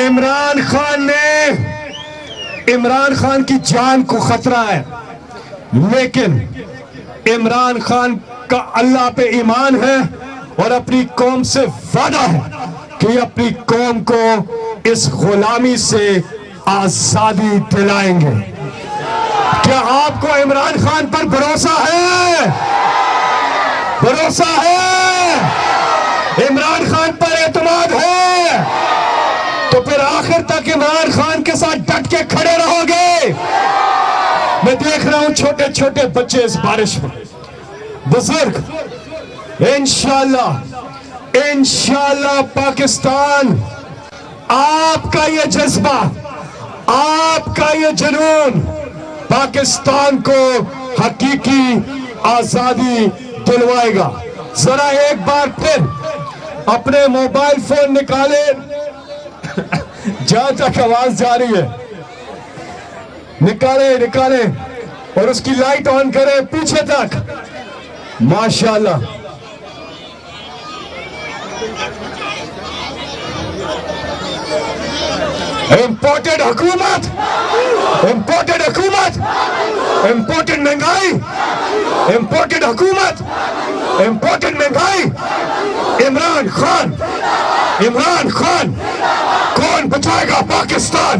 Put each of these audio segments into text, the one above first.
इमरान खान की जान को खतरा है, लेकिन इमरान खान का अल्लाह पे ईमान है और अपनी कौम से वादा है कि अपनी कौम को इस गुलामी से आजादी दिलाएंगे। क्या आपको इमरान खान पर भरोसा है? भरोसा है? इमरान खान पर एतमाद है? तो फिर आखिर तक इमरान खान के साथ डट के खड़े रहोगे। मैं देख रहा हूं छोटे छोटे बच्चे इस बारिश में, बुजुर्ग। इंशाल्लाह पाकिस्तान, आपका ये जज्बा, आपका ये जुनून पाकिस्तान को हकीकी आजादी दिलवाएगा। जरा एक बार फिर अपने मोबाइल फोन निकाले, जहां तक आवाज जा रही है निकाले और उसकी लाइट ऑन करें पीछे तक। माशाल्लाह, इंपोर्टेड हुकूमत, इंपोर्टेड हुकूमत, इंपोर्टेड महंगाई, इंपोर्टेड हुकूमत, इंपोर्टेड महंगाई। इमरान खान, इमरान खान, कौन बचाएगा पाकिस्तान?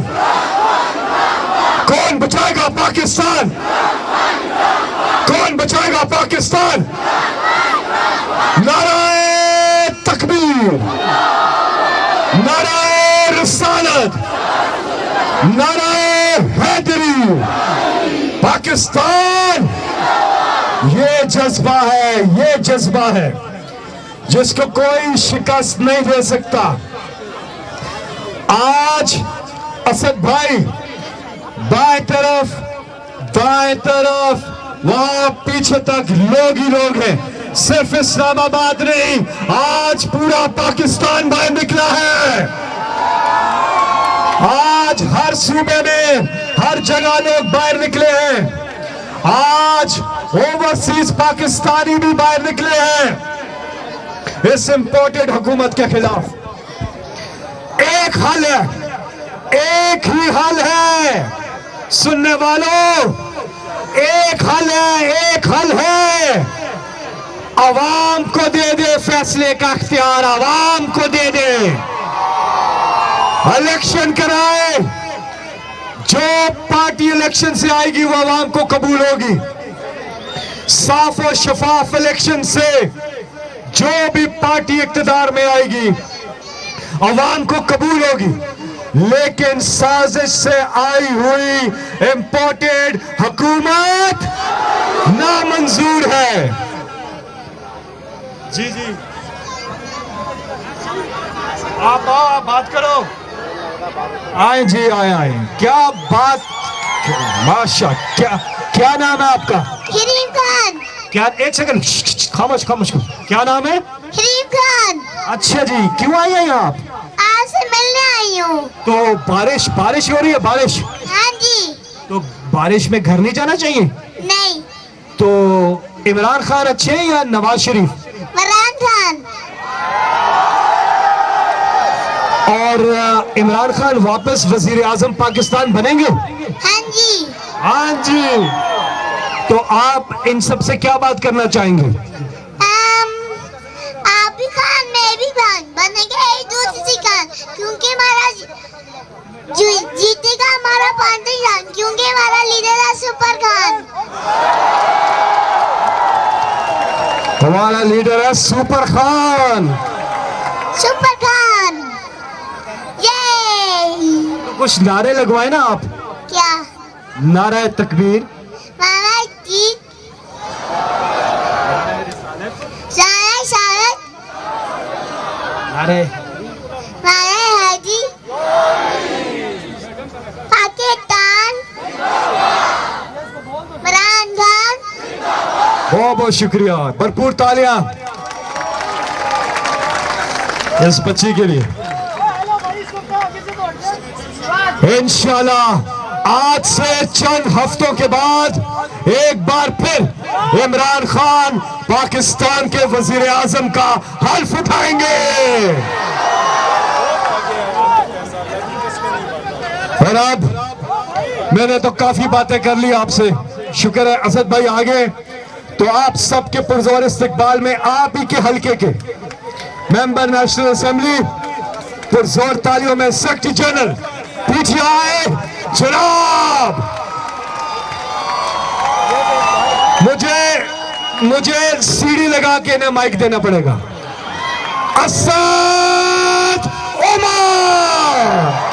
कौन बचाएगा पाकिस्तान? कौन बचाएगा पाकिस्तान? नाराए तकबीर, नाराए रिसालत, नाराए हैदरी। पाकिस्तान, ये जज्बा है, ये जज्बा है जिसको कोई शिकस्त नहीं दे सकता। आज असद भाई बाएं तरफ वहां पीछे तक लोग ही लोग हैं। सिर्फ इस्लामाबाद नहीं, आज पूरा पाकिस्तान बाहर निकला है। आज हर सूबे में, हर जगह लोग बाहर निकले हैं। आज ओवरसीज पाकिस्तानी भी बाहर निकले हैं इस इंपोर्टेड हुकूमत के खिलाफ। एक हल है, एक ही हल है सुनने वालों, एक हल है, एक हल है। अवाम को दे दे फैसले का अख्तियार, अवाम को दे दे। इलेक्शन कराए, जो पार्टी इलेक्शन से आएगी वो अवाम को कबूल होगी। साफ और शफाफ इलेक्शन से जो भी पार्टी इक्तदार में आएगी अवाम को कबूल होगी। लेकिन साजिश से आई हुई इंपोर्टेड हुकूमत नामंजूर है। जी आप आओ, आप बात करो। आए जी, आए। क्या बात, माशा, क्या नाम है आपका? करीम खान। क्या, एक सेकंड, खामोश खामोश। क्या नाम है? करीम खान। अच्छा जी, क्यों आई हैं आप? आज से मिलने आई हूँ। तो बारिश हो रही है? बारिश? हाँ जी। तो बारिश में घर नहीं जाना चाहिए? नहीं। तो इमरान खान अच्छे हैं या नवाज शरीफ? इमरान खान। और इमरान खान वापस वजीर आजम पाकिस्तान बनेंगे? हाँ जी। हाँ जी। तो आप इन सब से क्या बात करना चाहेंगे? आप भी खान, मैं भी खान बनेंगे, एक दूसरे खान, क्योंकि हमारा जीतेगा हमारा पाकिस्तान, क्योंकि हमारा लीडर है सुपर खान। हमारा लीडर है सुपर खान। सुपर खान, ये तो कुछ नारे लगवाए ना आप। क्या? नारा तकबीर, नारा जी, नारे हाजी, पाकिस्तान, इमरान खान। बहुत बहुत शुक्रिया, भरपूर तालियां इस बच्ची के लिए। इंशाल्लाह आज से चंद हफ्तों के बाद एक बार फिर इमरान खान पाकिस्तान के वजीर आजम का हल्फ उठाएंगे। और अब मैंने तो काफी बातें कर ली आपसे, शुक्र है असद भाई आ गए। तो आप सबके पुरजोर इस्तकबाल में आप ही के हल्के के मेंबर नेशनल असेंबली, पुरजोर तालियों में सेक्रेटरी जनरल पीटीआई जनाब, मुझे सीढ़ी लगा के इन्हें माइक देना पड़ेगा, असद उमर।